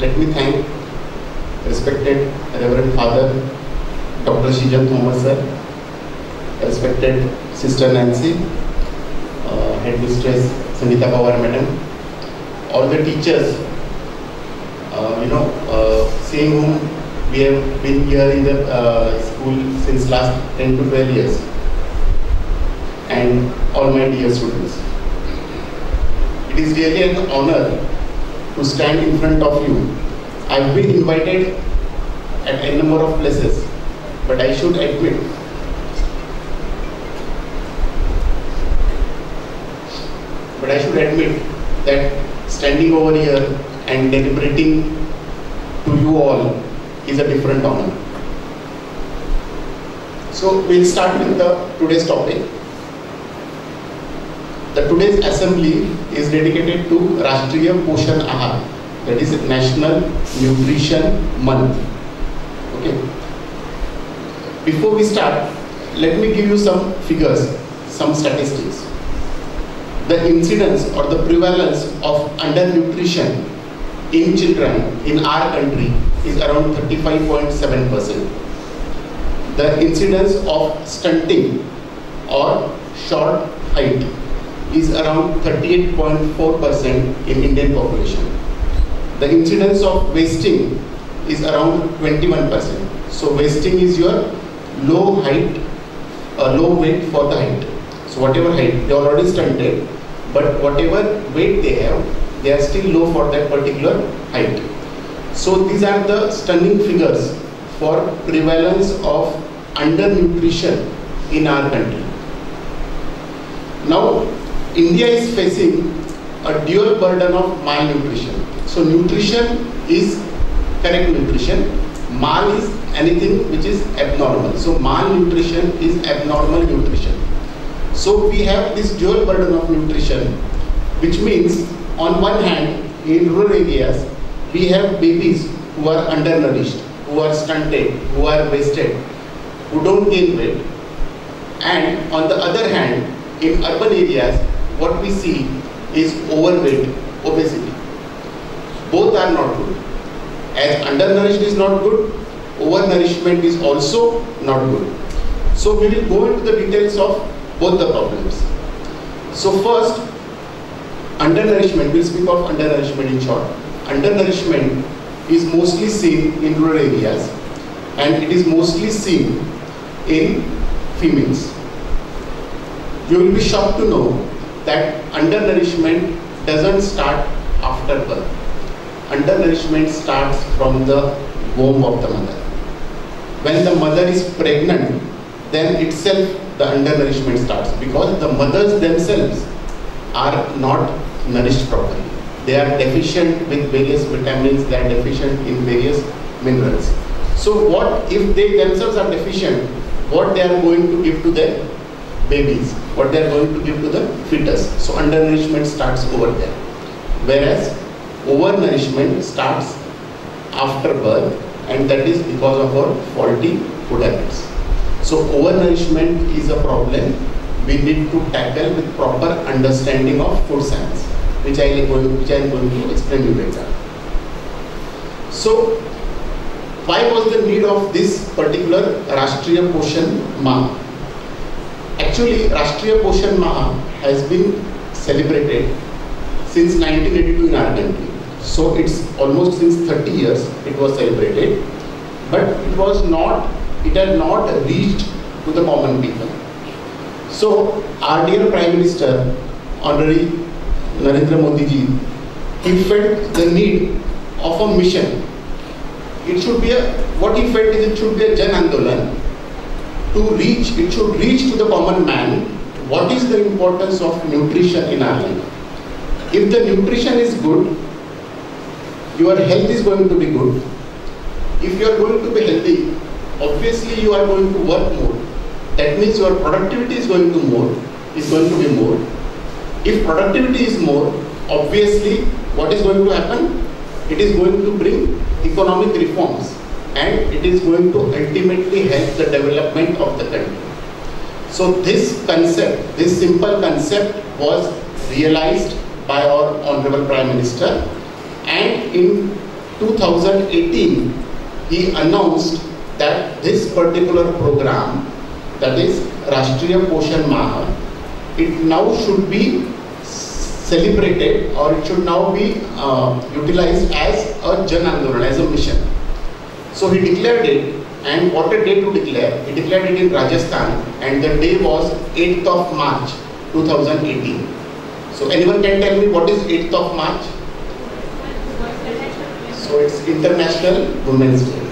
Let me thank respected Reverend Father Dr. Shijan Thomas sir, respected Sister Nancy, Headmistress Sangeeta Pawar Madam, all the teachers, seeing whom we have been here in the school since last 10 to 12 years, and all my dear students. It is really an honor to stand in front of you. I've been invited at a number of places, but I should admit that standing over here and deliberating to you all is a different honor. So we'll start with today's topic. The today's assembly is dedicated to Rashtriya Poshan Ahar, that is National Nutrition Month. Okay. Before we start, let me give you some figures, some statistics. The incidence or the prevalence of undernutrition in children in our country is around 35.7%. The incidence of stunting or short height is around 38.4% in Indian population. The incidence of wasting is around 21%. So wasting is your low height, low weight for the height. So whatever height, they are already stunted, but whatever weight they have, they are still low for that particular height. So these are the stunning figures for prevalence of undernutrition in our country. Now, India is facing a dual burden of malnutrition. So nutrition is correct nutrition. Mal is anything which is abnormal. So malnutrition is abnormal nutrition. So we have this dual burden of nutrition, which means on one hand, in rural areas, we have babies who are undernourished, who are stunted, who are wasted, who don't gain weight. And on the other hand, in urban areas, what we see is overweight, obesity. Both are not good. As undernourished is not good, overnourishment is also not good. So we will go into the details of both the problems. So first, undernourishment, we'll speak of undernourishment in short. Undernourishment is mostly seen in rural areas and it is mostly seen in females. You will be shocked to know that undernourishment doesn't start after birth. Undernourishment starts from the womb of the mother. When the mother is pregnant, then itself the undernourishment starts, because the mothers themselves are not nourished properly. They are deficient with various vitamins, they are deficient in various minerals. So what if they themselves are deficient, what they are going to give to their babies, what they are going to give to the fetus? So undernourishment starts over there. Whereas overnourishment starts after birth, and that is because of our faulty food habits. So overnourishment is a problem we need to tackle with proper understanding of food science, which I am going to explain you later. So why was the need of this particular Rashtriya Poshan Maah? Actually, Rashtriya Poshan Maah has been celebrated since 1982 in our country. So it's almost since 30 years it was celebrated, but it had not reached to the common people. So our dear Prime Minister, Honorary Narendra Modi ji, he felt the need of a mission. It should be what he felt is it should be a Jan Andolan. It should reach to the common man what is the importance of nutrition in our life. If the nutrition is good, your health is going to be good. If you are going to be healthy, obviously you are going to work more. That means your productivity is going to be more. If productivity is more, obviously what is going to happen? It is going to bring economic reforms, and it is going to ultimately help the development of the country. So this simple concept was realized by our Honorable Prime Minister, and in 2018 he announced that this particular program, that is Rashtriya Poshan Maah, it now should be celebrated, or it should now be utilized as a Jan Andolan, as a mission. So he declared it, and what a day to declare. He declared it in Rajasthan, and the day was 8th of March 2018. So anyone can tell me what is 8th of March? So it's International Women's Day.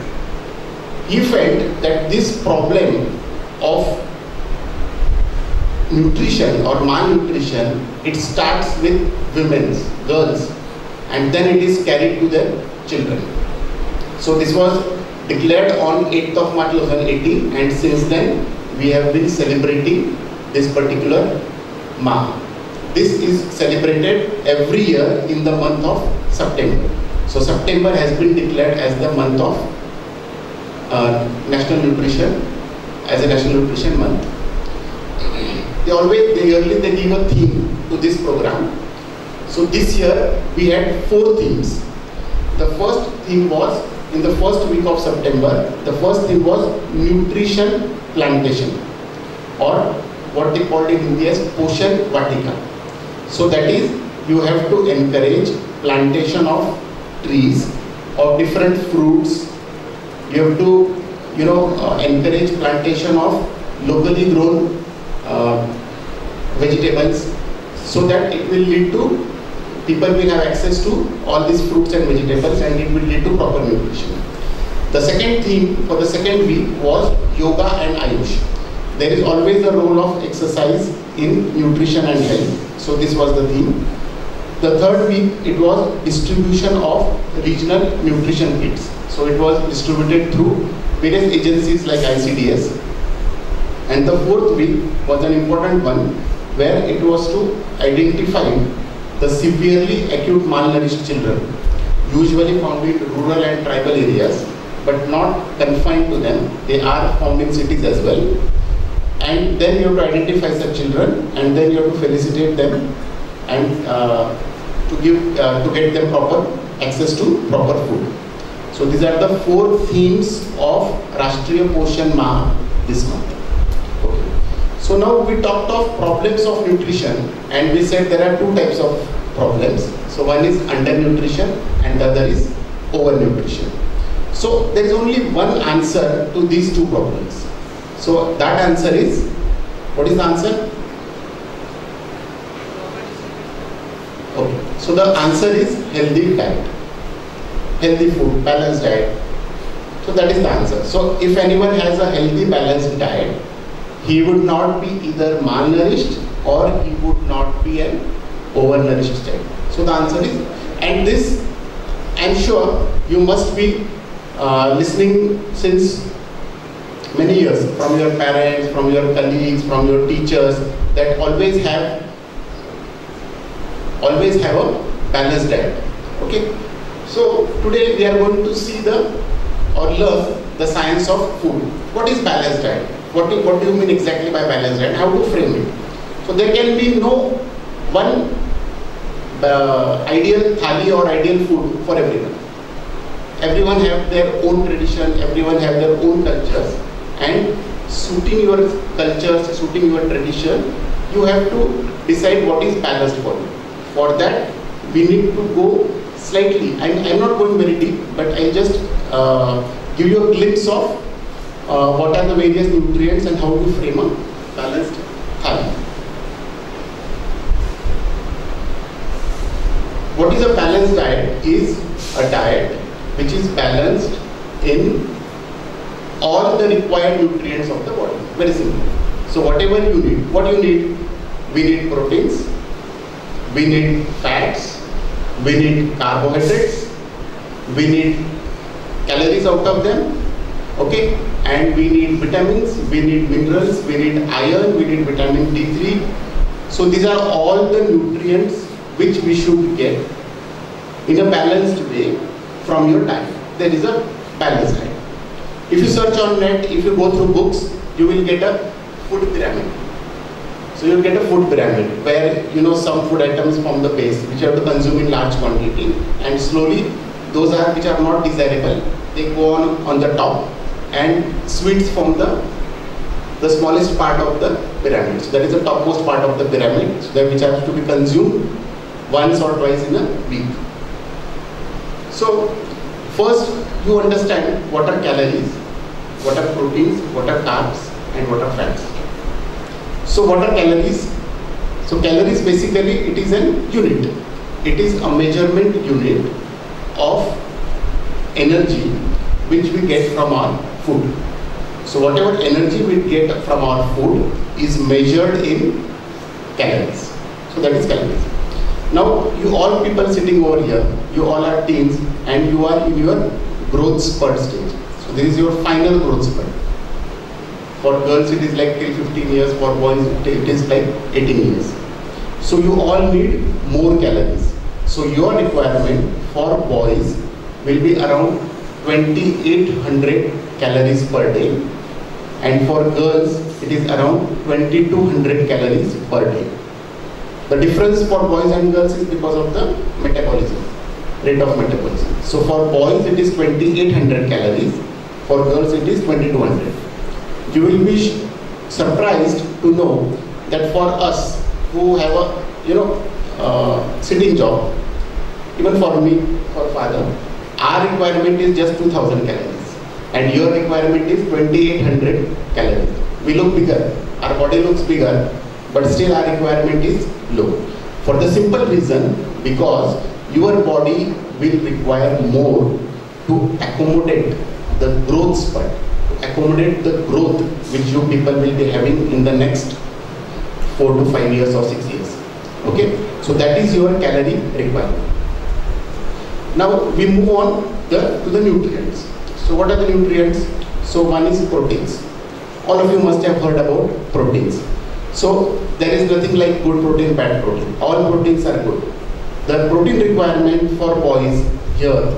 He felt that this problem of nutrition or malnutrition, it starts with women, girls, and then it is carried to their children. So this was declared on 8th of March 2018, and since then we have been celebrating this particular Maah. This is celebrated every year in the month of September. So September has been declared as the month of National Nutrition, as a National Nutrition Month. Yearly they give a theme to this program. So this year we had 4 themes. The first theme was, in the first week of September, the first theme was nutrition plantation, or what they called in Hindi as Poshan Vatika. So that is, you have to encourage plantation of trees of different fruits. You have to encourage plantation of locally grown vegetables, so that it will lead to, people will have access to all these fruits and vegetables, and it will lead to proper nutrition. The second theme for the second week was yoga and Ayush. There is always the role of exercise in nutrition and health. So this was the theme. The third week, it was distribution of regional nutrition kits. So it was distributed through various agencies like ICDS. And the fourth week was an important one, where it was to identify the severely acute malnourished children, usually found in rural and tribal areas, but not confined to them. They are found in cities as well. And then you have to identify such children, and then you have to felicitate them and to get them proper access to proper food. So these are the 4 themes of Rashtriya Poshan Maah this month. Okay. So now we talked of problems of nutrition, and we said there are 2 types of problems. So one is undernutrition and the other is overnutrition. So there is only one answer to these 2 problems. So that answer is, what is the answer? Okay. So the answer is healthy diet. Healthy food, balanced diet. So that is the answer. So if anyone has a healthy balanced diet, he would not be either malnourished or he would not be an overnourished child. So the answer is, and this I am sure you must be listening since many years from your parents, from your colleagues, from your teachers, that always have a balanced diet. Okay. So today we are going to see or learn the science of food. What is balanced diet? What do you mean exactly by balanced diet? How to frame it? So there can be no one ideal thali or ideal food for everyone. Everyone have their own tradition, everyone have their own cultures, and suiting your cultures, suiting your tradition, you have to decide what is balanced for you. For that, we need to go slightly. I'm not going very deep, but I'll just give you a glimpse of what are the various nutrients and how to frame a balanced thali. What is a balanced diet? Is a diet which is balanced in all the required nutrients of the body. Very simple. So whatever you need, what you need? We need proteins, we need fats, we need carbohydrates, we need calories out of them, okay, and we need vitamins, we need minerals, we need iron, we need vitamin D3. So these are all the nutrients which we should get in a balanced way from your diet. There is a balanced diet. If you search on net, if you go through books, you will get a food pyramid. So you will get a food pyramid where some food items form the base which you have to consume in large quantity, and slowly those which are not desirable, they go on the top, and sweets form the smallest part of the pyramid. So that is the topmost part of the pyramid, so that which has to be consumed once or twice in a week. So first you understand what are calories, what are proteins, what are carbs, and what are fats. So what are calories? So calories, basically it is an unit. It is a measurement unit of energy which we get from our food. So whatever energy we get from our food is measured in calories. So that is calories. Now you all people sitting over here, you all are teens and you are in your growth spurt stage. So this is your final growth spurt. For girls it is like till 15 years, for boys it is like 18 years. So you all need more calories. So your requirement for boys will be around 2800 calories per day, and for girls it is around 2200 calories per day. The difference for boys and girls is because of the metabolism, rate of metabolism. So for boys it is 2800 calories, for girls it is 2200. You will be surprised to know that for us who have a sitting job, even for me, for father, our requirement is just 2000 calories and your requirement is 2800 calories. We look bigger, our body looks bigger, but still our requirement is low. For the simple reason, because your body will require more to accommodate the growth spurt, to accommodate the growth which you people will be having in the next 4 to 5 years or 6 years. Okay, so that is your calorie requirement. Now we move on to the nutrients. So what are the nutrients? So one is proteins. All of you must have heard about proteins. So there is nothing like good protein, bad protein. All proteins are good. The protein requirement for boys here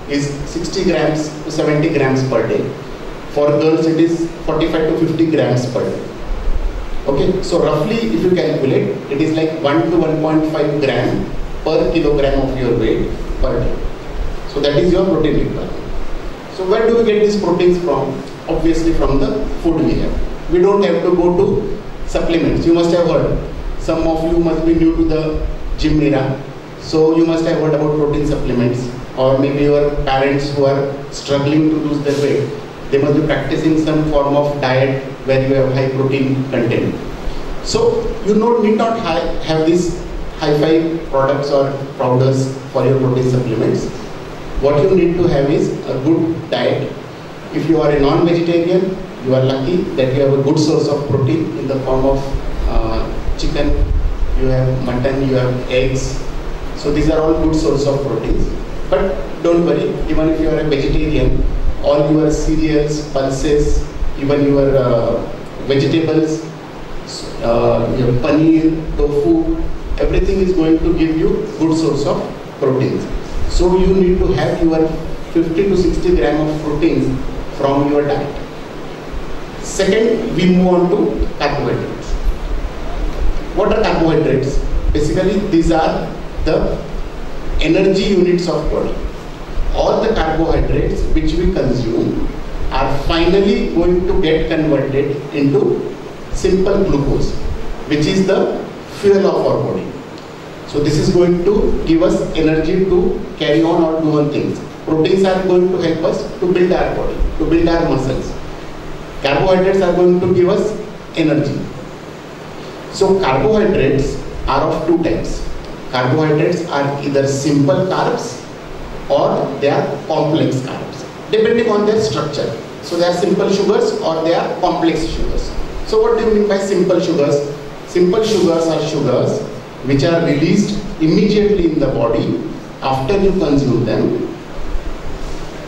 is 60 grams to 70 grams per day. For girls it is 45 to 50 grams per day. Okay, so roughly if you calculate, it is like 1 to 1.5 gram per kilogram of your weight per day. So that is your protein requirement. So where do we get these proteins from? Obviously from the food we have. We don't have to go to supplements. You must have heard. Some of you must be new to the gym era. So you must have heard about protein supplements, or maybe your parents who are struggling to lose their weight, they must be practicing some form of diet where you have high protein content. So you need not have these hi-fi products or powders for your protein supplements. What you need to have is a good diet. If you are a non-vegetarian, you are lucky that you have a good source of protein in the form of chicken, you have mutton, you have eggs. So these are all good source of proteins. But don't worry, even if you are a vegetarian, all your cereals, pulses, even your vegetables, your paneer, tofu, everything is going to give you good source of proteins. So you need to have your 50 to 60 gram of proteins from your diet. Second, we move on to carbohydrates. What are carbohydrates? Basically, these are the energy units of body. All the carbohydrates which we consume are finally going to get converted into simple glucose, which is the fuel of our body. So this is going to give us energy to carry on or do on things. Proteins are going to help us to build our body, to build our muscles. Carbohydrates are going to give us energy. So carbohydrates are of two types. Carbohydrates are either simple carbs or they are complex carbs, depending on their structure. So they are simple sugars or they are complex sugars. So what do you mean by simple sugars? Simple sugars are sugars which are released immediately in the body after you consume them.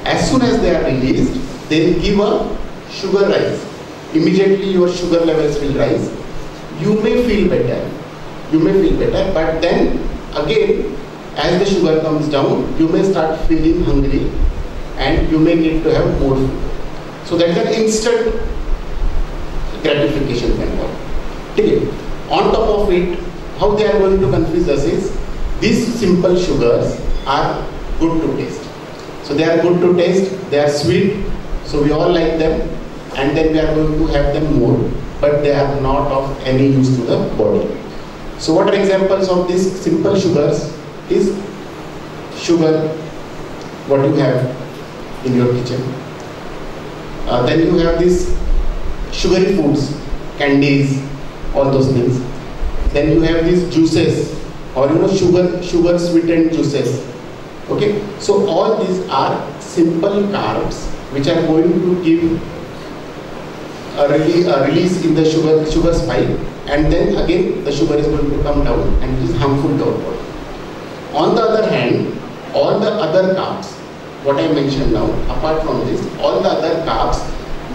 As soon as they are released, they will give a sugar rise. Immediately your sugar levels will rise. You may feel better. But then again, as the sugar comes down, you may start feeling hungry and you may need to have more food. So that is an instant gratification kind of. Okay. On top of it, how they are going to confuse us is, these simple sugars are good to taste. So they are good to taste, they are sweet, so we all like them, and then we are going to have them more, but they are not of any use to the body. So what are examples of these simple sugars is sugar, what you have in your kitchen. Then you have these sugary foods, candies, all those things. Then you have these juices, or sugar sweetened juices. Okay, so all these are simple carbs which are going to give a release in the sugar spike, and then again the sugar is going to come down and it is harmful to our body. On the other hand, all the other carbs, what I mentioned now, apart from this, all the other carbs,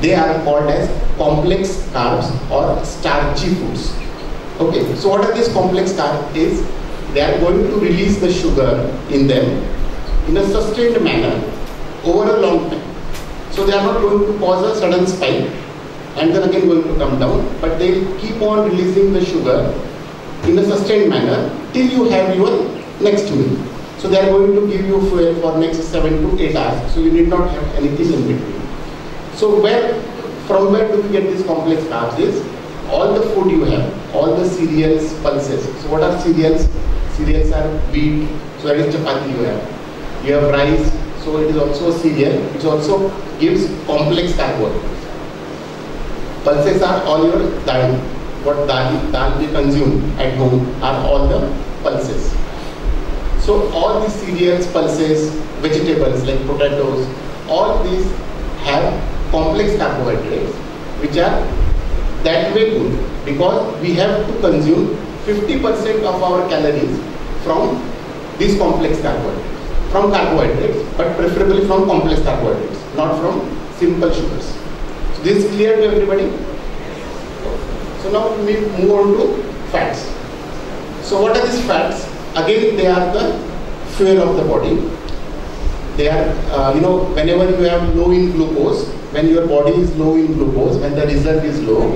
they are called as complex carbs or starchy foods. Okay, so what are these complex carbs is, they are going to release the sugar in them in a sustained manner over a long time. So they are not going to cause a sudden spike and then again going to come down, but they keep on releasing the sugar in a sustained manner till you have your next meal. So they are going to give you fuel for next 7 to 8 hours, so you need not have anything in between. So from where do we get these complex carbs is, all the food you have, all the cereals, pulses. So what are cereals? Cereals are wheat, so that is chapati you have. You have rice, so it is also a cereal, which also gives complex carbohydrates. Pulses are all your dal. What dal we consume at home are all the pulses. So all these cereals, pulses, vegetables like potatoes, all these have complex carbohydrates which are that way good, because we have to consume 50% of our calories from these complex carbohydrates. From carbohydrates, but preferably from complex carbohydrates, not from simple sugars. So this is clear to everybody? So now we move on to fats. So what are these fats? Again, they are the fuel of the body. They are, whenever you have low in glucose, when your body is low in glucose, when the reserve is low,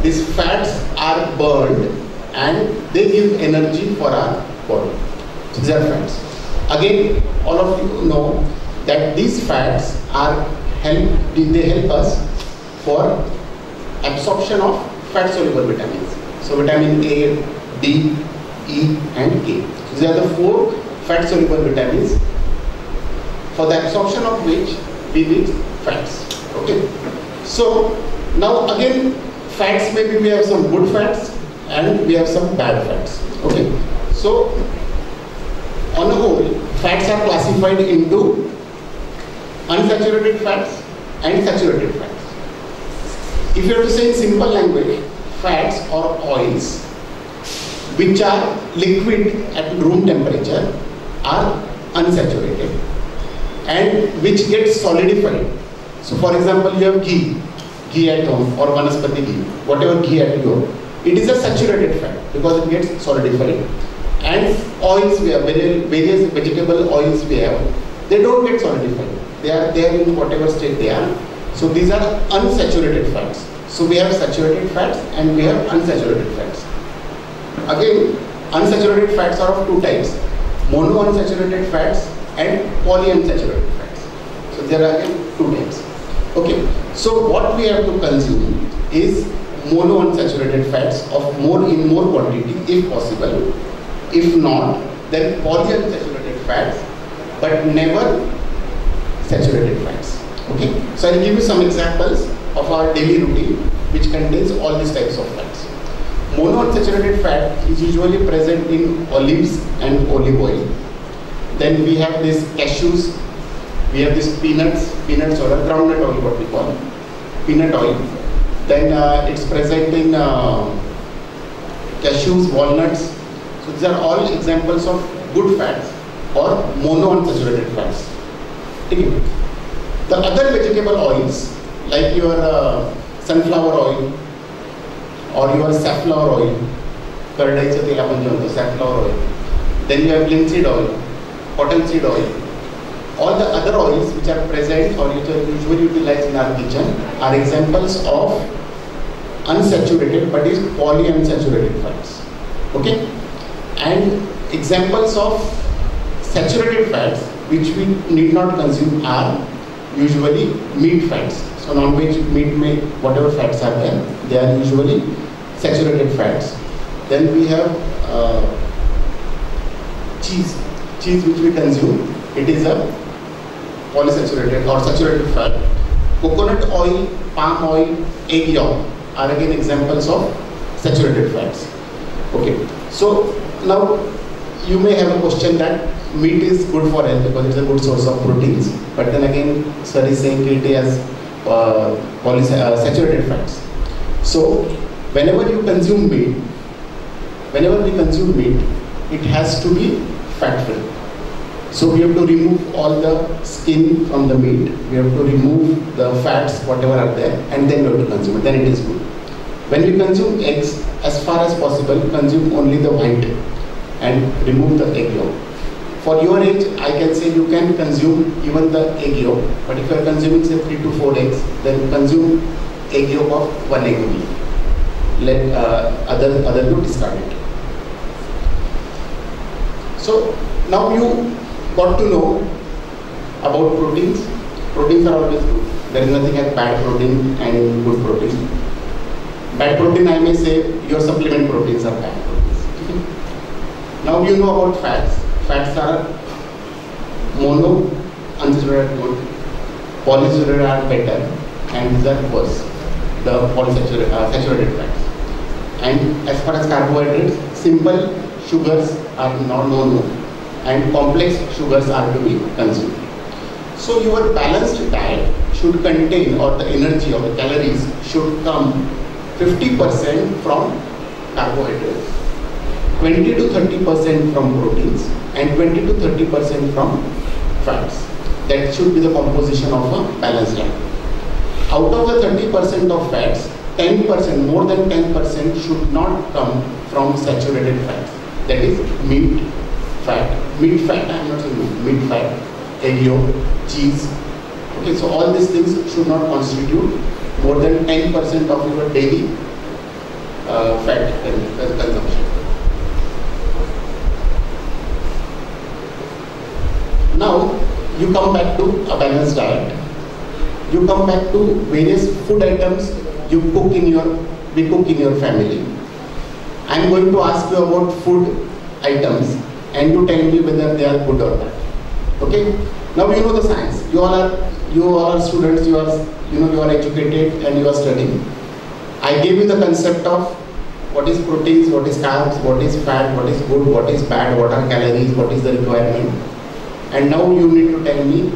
these fats are burned and they give energy for our body. So these are fats. Again, all of you know that these fats they help us for absorption of fat soluble vitamins. So vitamin A, D, E and K. So these are the 4 fat soluble vitamins for the absorption of which we need fats. Okay. So now again, fats, maybe we have some good fats and we have some bad fats. Okay. So on a whole, fats are classified into unsaturated fats and saturated fats. If you have to say in simple language, fats or oils which are liquid at room temperature are unsaturated and which get solidified. So for example, you have ghee at home or vanaspati ghee, whatever ghee at your, it is a saturated fat because it gets solidified. And oils we have, various vegetable oils we have, they don't get solidified. They are there in whatever state they are. So these are unsaturated fats. So we have saturated fats and we have unsaturated fats. Again, unsaturated fats are of 2 types. Monounsaturated fats and polyunsaturated fats. So there are again 2 types. Okay. So what we have to consume is monounsaturated fats of more quantity if possible. If not, then polyunsaturated fats, but never saturated fats. Okay. So I'll give you some examples of our daily routine which contains all these types of fats. Monounsaturated fat is usually present in olives and olive oil. Then we have this cashews, we have this peanuts or a groundnut oil, what we call peanut oil. Then it's present in cashews, walnuts. So these are all examples of good fats or monounsaturated fats. Okay. The other vegetable oils like your sunflower oil or your safflower oil, करडईचं तेल आपण जे म्हणतो safflower oil. Then you have linseed oil, cottonseed oil. All the other oils which are present or which are usually utilized in our kitchen are examples of unsaturated but is polyunsaturated fats. Okay. And examples of saturated fats which we need not consume are usually meat fats. So non-veg meat, whatever fats are there, they are usually saturated fats. Then we have cheese which we consume, it is a polysaturated or saturated fat. Coconut oil, palm oil, egg yolk are again examples of saturated fats. Okay. So now you may have a question that meat is good for health because it's a good source of proteins, but then again sir is saying it has saturated fats. So whenever we consume meat, it has to be fat free. So we have to remove all the skin from the meat, we have to remove the fats whatever are there, and then we have to consume it, then it is good. When we consume eggs, as far as possible consume only the white and remove the egg yolk. For your age, I can say you can consume even the egg yolk, but if you are consuming say 3 to 4 eggs, then consume egg yolk of 1 egg only. Let other you discard it. So now you got to know about proteins. Proteins are always good. There is nothing like bad protein and good protein. Bad protein, I may say your supplement proteins are bad proteins. Now you know about fats. Fats are monounsaturated good, polysaturated are better, and these are worse, the saturated fats. And as far as carbohydrates, simple sugars are not no, and complex sugars are to be consumed. So your balanced diet should contain, or the energy or the calories should come 50% from carbohydrates 20 to 30% from proteins and 20 to 30% from fats. That should be the composition of a balanced diet. Out of the 30% of fats, 10%, more than 10% should not come from saturated fats. That is meat fat. Meat fat, I am not saying meat fat, egg yolk, cheese. Okay, so all these things should not constitute more than 10% of your daily fat consumption. Now, you come back to a balanced diet. You come back to various food items we cook in your family. I am going to ask you about food items and you tell me whether they are good or bad. Okay? Now you know the science. You all are students. You are educated and you are studying. I gave you the concept of what is proteins, what is carbs, what is fat, what is good, what is bad, what are calories, what is the requirement. And now you need to tell me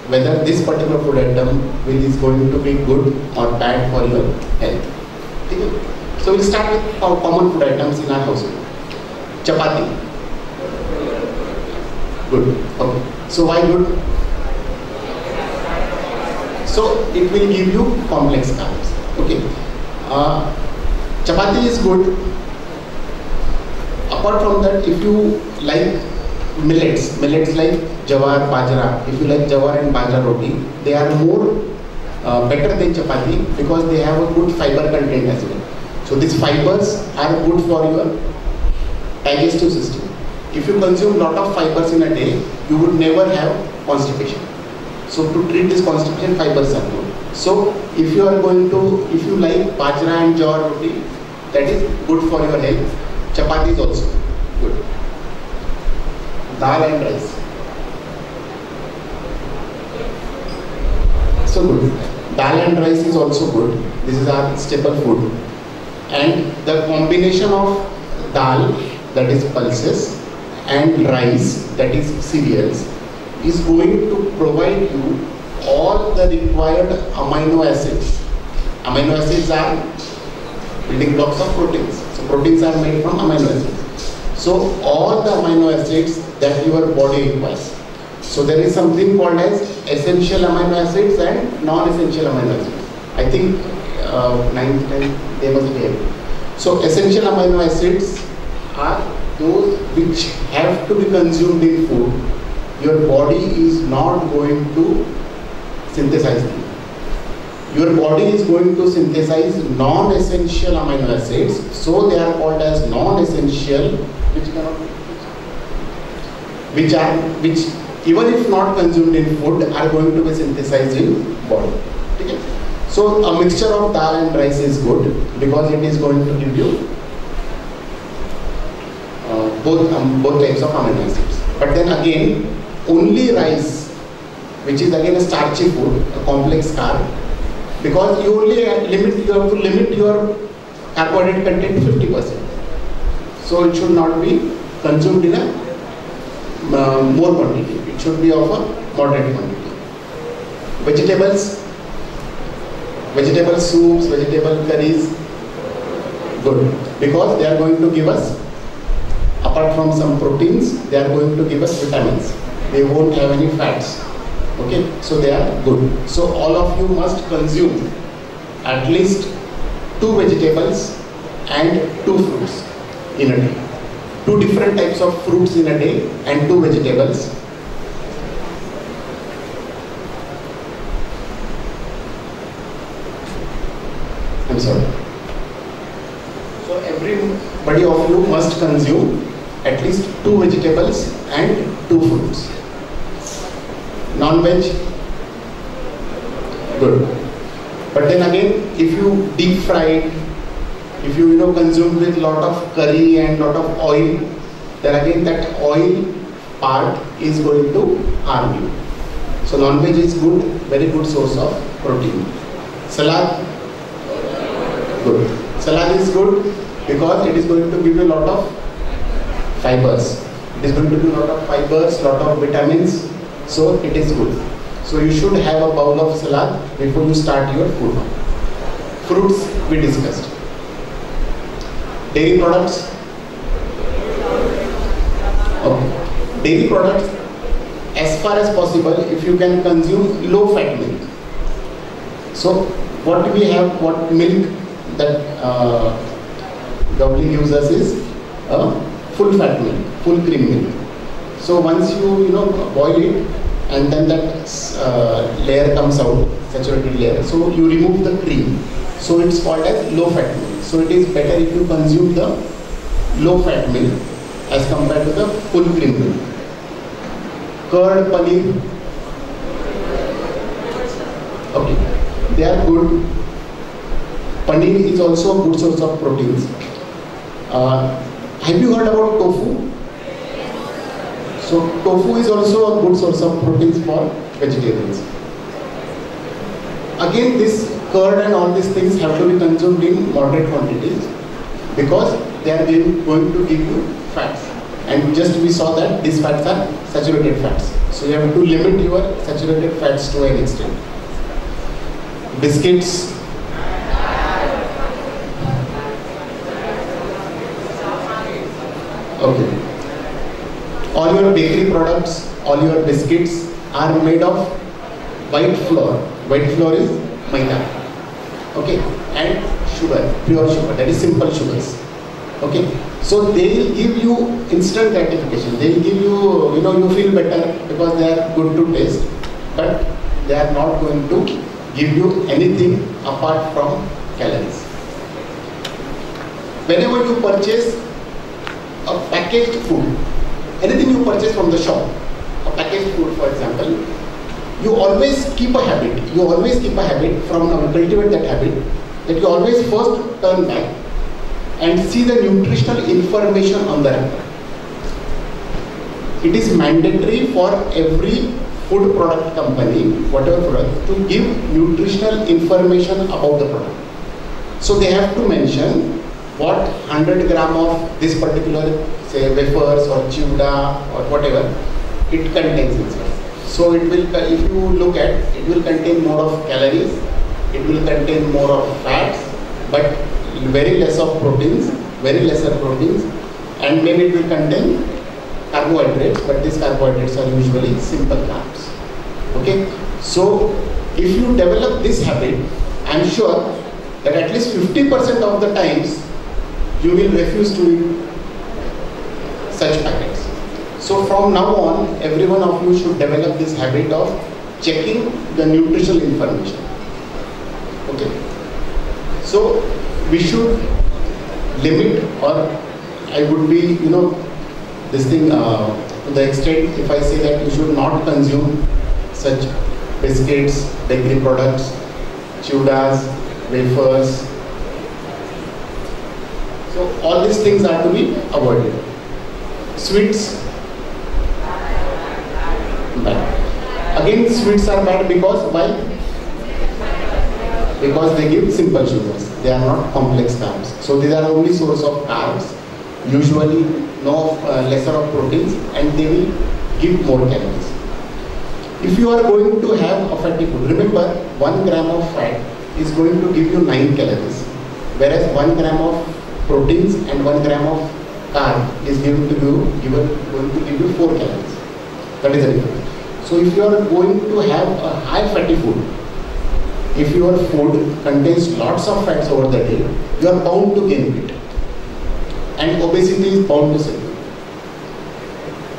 whether this particular food item is going to be good or bad for your health. Okay? So we'll start with our common food items in our household. Chapati. Good. Okay. So why good? So it will give you complex carbs. Okay. Chapati is good. Apart from that, if you like millets like jawar, bajra, if you like jawar and bajra roti, they are more better than chapati because they have a good fiber content as well. So these fibers are good for your digestive system. If you consume lot of fibers in a day, you would never have constipation. So to treat this constipation, fibers are good. So if you like bajra and jawar roti, that is good for your health. Chapati is also good. Dal and rice. So good. Dal and rice is also good. This is our staple food. And the combination of dal, that is pulses, and rice, that is cereals, is going to provide you all the required amino acids. Amino acids are building blocks of proteins. So proteins are made from amino acids. So all the amino acids that your body requires. So there is something called as essential amino acids and non-essential amino acids. I think 9th, 10th, they must be able. So essential amino acids are those which have to be consumed in food. Your body is not going to synthesize them. Your body is going to synthesize non-essential amino acids, so they are called as non-essential, which even if not consumed in food are going to be synthesized in body. Okay? So a mixture of dal and rice is good because it is going to give you both types of amino acids. But then again, only rice, which is again a starchy food, a complex carb, because you have to limit your carbohydrate content to 50%. So it should not be consumed in a more quantity. It should be of a moderate quantity. Vegetable soups, vegetable curries, good, because they are going to give us, apart from some proteins, they are going to give us vitamins. They won't have any fats. Okay, so they are good. So all of you must consume at least 2 vegetables and 2 fruits in a day. 2 different types of fruits in a day and 2 vegetables. I'm sorry. So everybody of you must consume at least 2 vegetables and 2 fruits. Non-veg, good. But then again, if you deep fried, if you consume with lot of curry and lot of oil, then again that oil part is going to harm you. So non-veg is good, very good source of protein. Salad, good. Salad is good because it is going to give you a lot of fibers. It is going to give you a lot of fibers, lot of vitamins. So it is good. So you should have a bowl of salad before you start your food. Fruits we discussed. Dairy products, Okay. Dairy products, as far as possible, if you can consume low fat milk. So what we have, what milk that DHULE gives us is full fat milk, full cream milk. So once you boil it, and then that layer comes out, saturated layer, so you remove the cream. So it's called as low fat milk. So it is better if you consume the low fat milk as compared to the full cream milk. Curd, paneer, okay, they are good. Paneer is also a good source of proteins. Have you heard about tofu? So tofu is also a good source of proteins for vegetarians. Again, this curd and all these things have to be consumed in moderate quantities because they are going to give you fats. And just we saw that these fats are saturated fats. So you have to limit your saturated fats to an extent. Biscuits. Okay. All your bakery products, all your biscuits are made of white flour. White flour is maida. Okay. And sugar, pure sugar, that is simple sugars. Okay. So they will give you instant gratification. They will give you, you feel better because they are good to taste, but they are not going to give you anything apart from calories. Whenever you purchase a packaged food, anything you purchase from the shop, a packaged food for example, you always keep a habit. You always keep a habit from now, cultivate that habit, that you always first turn back and see the nutritional information on the wrapper. It is mandatory for every food product company, whatever product, to give nutritional information about the product. So they have to mention what 100 gram of this particular, say, wafers or chivda or whatever it contains inside. So it will, if you look at, it will contain more of calories, it will contain more of fats, but very less of proteins, very lesser proteins, and maybe it will contain carbohydrates, but these carbohydrates are usually simple carbs. Okay, so if you develop this habit, I am sure that at least 50% of the times you will refuse to eat such packets. So from now on, every one of you should develop this habit of checking the nutritional information. Okay, so we should limit, or I would be, this thing to the extent if I say that you should not consume such biscuits, bakery products, chivdas, wafers. So all these things are to be avoided. Sweets, bad. Again, sweets are bad because why? Because they give simple sugars. They are not complex carbs. So these are only source of carbs, usually lesser of proteins, and they will give more calories. If you are going to have a fatty food, remember 1 gram of fat is going to give you 9 calories, whereas 1 gram of proteins and 1 gram of carb is going to give you 4 calories. That is the difference. So if you are going to have a high fatty food, if your food contains lots of fats over the day, you are bound to gain weight, and obesity is bound to set in.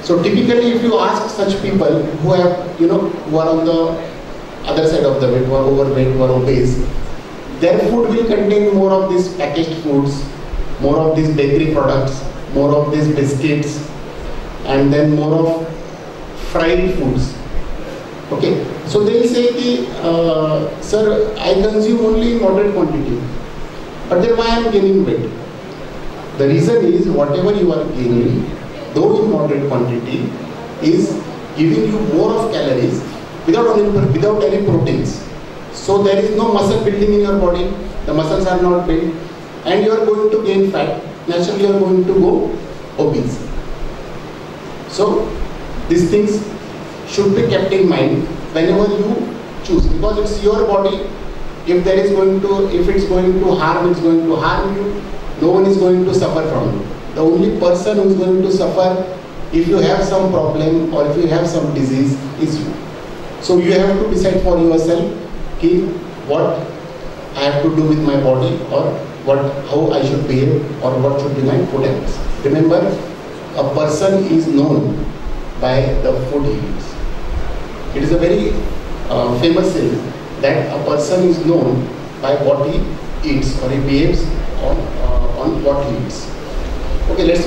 So typically, if you ask such people who have, who are on the other side of the weight, who are overweight, who are obese, their food will contain more of these packaged foods, more of these bakery products, more of these biscuits, and then more of fried foods. Okay, so they will say, sir, I consume only in moderate quantity, but then why I am gaining weight? The reason is whatever you are gaining, though in moderate quantity, is giving you more of calories without any proteins. So there is no muscle building in your body, the muscles are not built, and you are going to gain fat, naturally you are going to go obese. So these things should be kept in mind whenever you choose, because it's your body. If it's going to harm, it's going to harm you. No one is going to suffer from it. The only person who is going to suffer if you have some problem or if you have some disease, is you. So you have to decide for yourself what I have to do with my body, or how I should behave, or what should be my food habits. Remember, a person is known by the food he eats. It is a very famous saying that a person is known by what he eats, or he behaves on what he eats. Okay, let's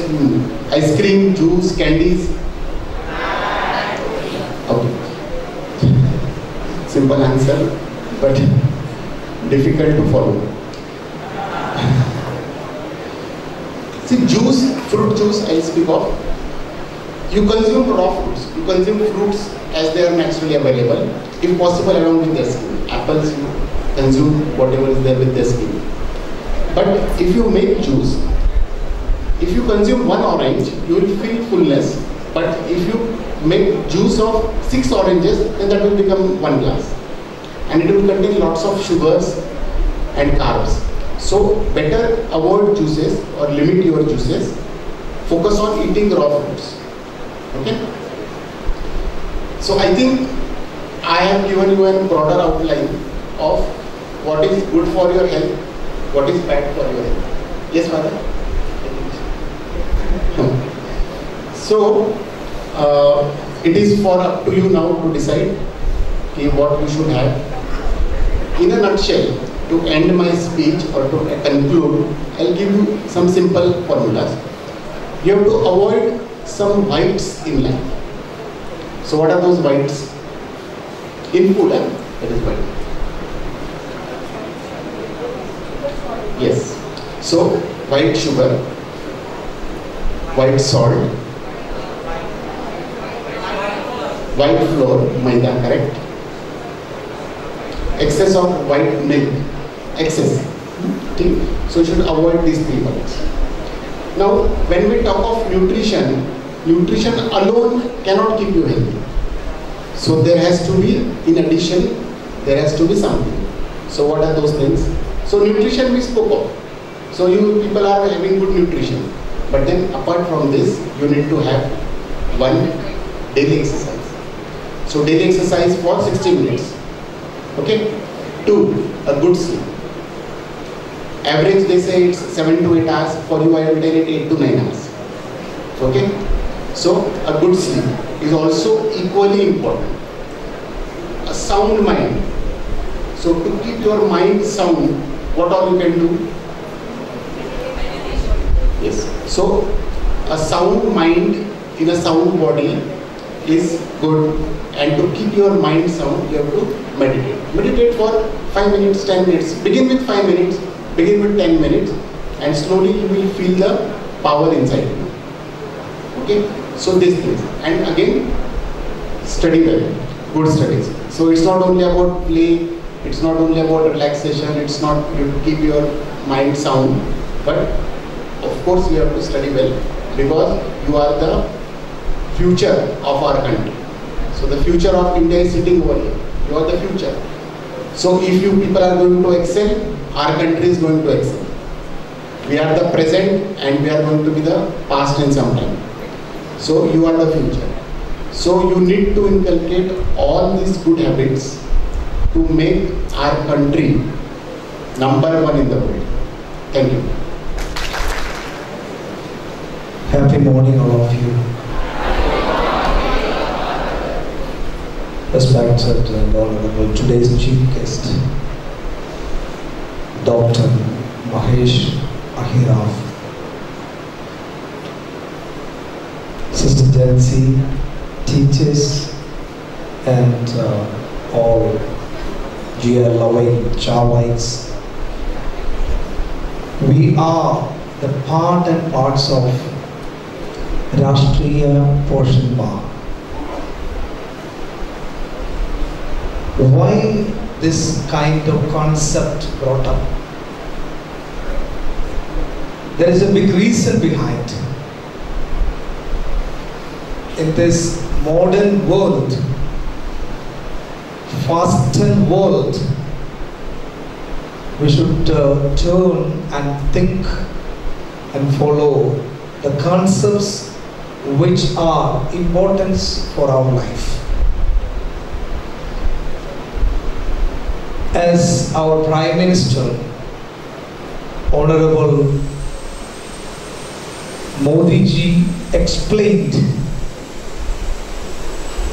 ice cream, juice, candies. Okay. Simple answer, but difficult to follow. See, juice, fruit juice, I speak of. You consume raw fruits. You consume fruits as they are naturally available, if possible along with their skin. Apples, you consume whatever is there with their skin. But if you make juice, if you consume one orange, you will feel fullness. But if you make juice of 6 oranges, then that will become 1 glass. And it will contain lots of sugars and carbs. So better avoid juices or limit your juices. Focus on eating raw fruits. Okay? So I think I have given you a broader outline of what is good for your health, what is bad for your health. Yes, Father? So it is for up to you now to decide what you should have. In a nutshell, to end my speech or to conclude, I'll give you some simple formulas. You have to avoid some whites in life. So what are those whites? In food, that is white. Yes. So white sugar, white salt, white flour, maida, correct? Excess of white milk, excess. So you should avoid these 3 whites. Now, when we talk of nutrition, nutrition alone cannot keep you healthy. So there has to be, in addition, there has to be something. So what are those things? So nutrition we spoke of. So you people are having good nutrition. But then apart from this, you need to have 1 daily exercise. So daily exercise for 60 minutes. Okay? 2, a good sleep. Average they say it's 7 to 8 hours. For you I will tell it 8 to 9 hours. Okay? So a good sleep is also equally important. A sound mind. So to keep your mind sound, what all you can do? Yes. So a sound mind in a sound body is good, and to keep your mind sound, you have to meditate. Meditate for 5 minutes, 10 minutes. Begin with 5 minutes, begin with 10 minutes, and slowly you will feel the power inside you. Okay? So these things. And again, study well. Good studies. So it's not only about play, it's not only about relaxation, it's not you keep your mind sound, but of course you have to study well, because you are the future of our country. So the future of India is sitting over here. You are the future. So if you people are going to excel, our country is going to excel. We are the present and we are going to be the past in some time. So you are the future. So you need to inculcate all these good habits to make our country number 1 in the world. Thank you. Happy morning, all of you. Respected and honorable today's chief guest, Dr. Mahesh Ahiraf, Sister Jansi, teachers, and all GL loving Chavarites. We are the part and parts of Rashtriya Poshan Maah. Why this kind of concept brought up? There is a big reason behind. In this modern world, fastened world, we should turn and think and follow the concepts which are importance for our life. As our Prime Minister, Honorable Modi ji explained,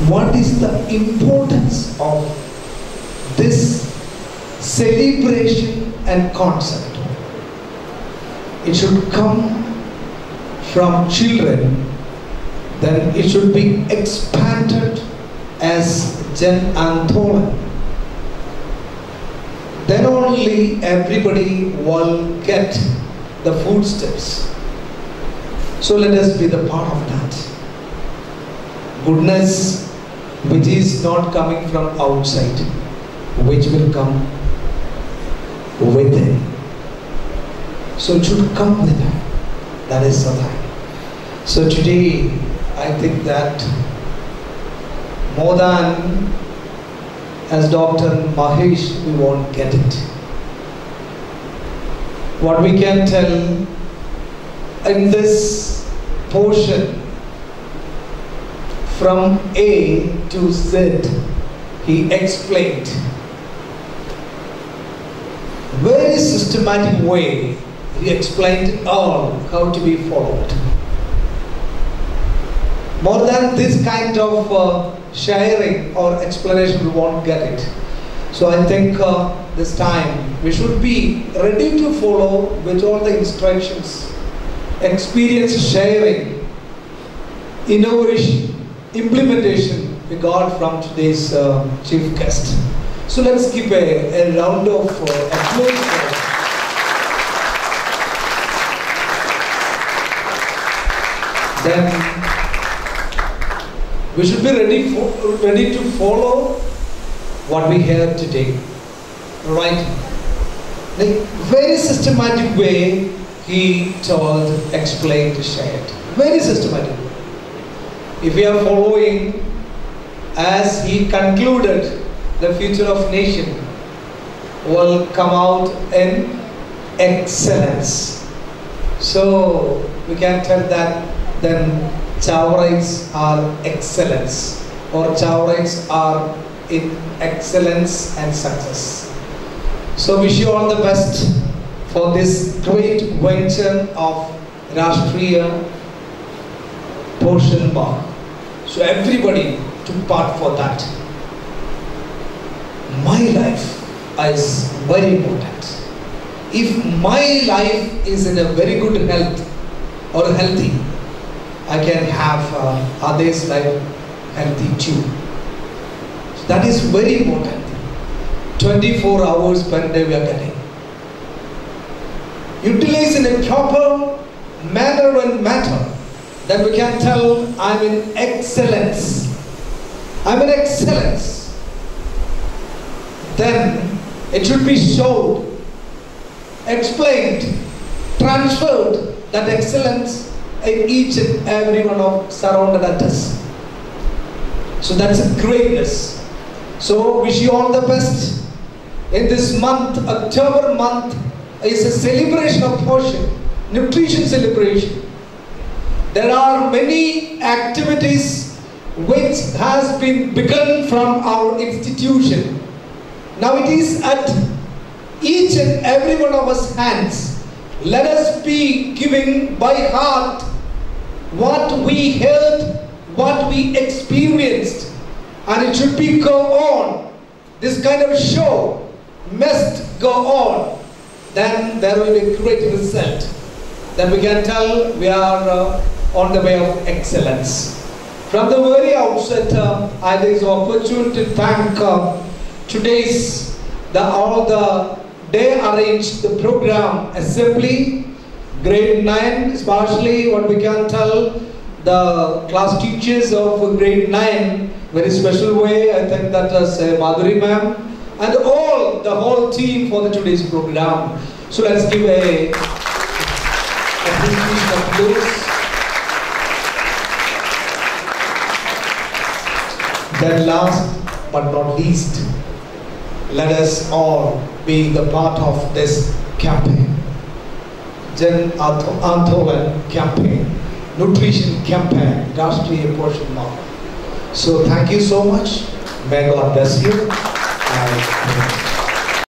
what is the importance of this celebration and concept? It should come from children, then it should be expanded as Jan Andolan. Then only everybody will get the footsteps. So let us be the part of that. Goodness which is not coming from outside, which will come within. So it should come within. That is the thing. So today, I think that more than as Dr. Mahesh, we won't get it. What we can tell in this portion, from A to Z, he explained very systematic way. He explained all how to be followed. More than this kind of sharing or explanation, we won't get it. So I think this time we should be ready to follow with all the instructions, experience sharing, innovation, implementation we got from today's chief guest. So let's give a round of applause. Then we should be ready to follow what we heard today. Right? The very systematic way he told, explained, shared. Very systematic way. If we are following as he concluded, the future of nation will come out in excellence. So we can tell that then Chavarites are excellence, or Chavarites are in excellence and success. So wish you all the best for this great venture of Rashtriya Poshan Maah. So everybody took part for that. My life is very important. If my life is in a very good health or healthy, I can have others' life healthy too. So that is very important. 24 hours per day we are getting. Utilize in a proper manner and matter that we can tell I'm in excellence. I'm in excellence. Then it should be showed, explained, transferred that excellence in each and every one of surrounded at us. So that's a greatness. So wish you all the best. In this month, October month, is a celebration of Poshan, nutrition celebration. There are many activities which has been begun from our institution. Now it is at each and every one of us hands. Let us be giving by heart what we heard, what we experienced, and it should be go on. This kind of show must go on. Then there will be a great result. Then we can tell we are on the way of excellence. From the very outset, I think it's an opportunity to thank today's all the day arranged the program assembly, grade 9, especially what we can tell the class teachers of grade 9, very special way. I think that was Madhuri ma'am and all the whole team for the today's program. So let's give a applause. Then last but not least, let us all be the part of this campaign, Jan Andolan campaign. nutrition campaign, Rashtriya Poshan Maah. So thank you so much. May God bless you.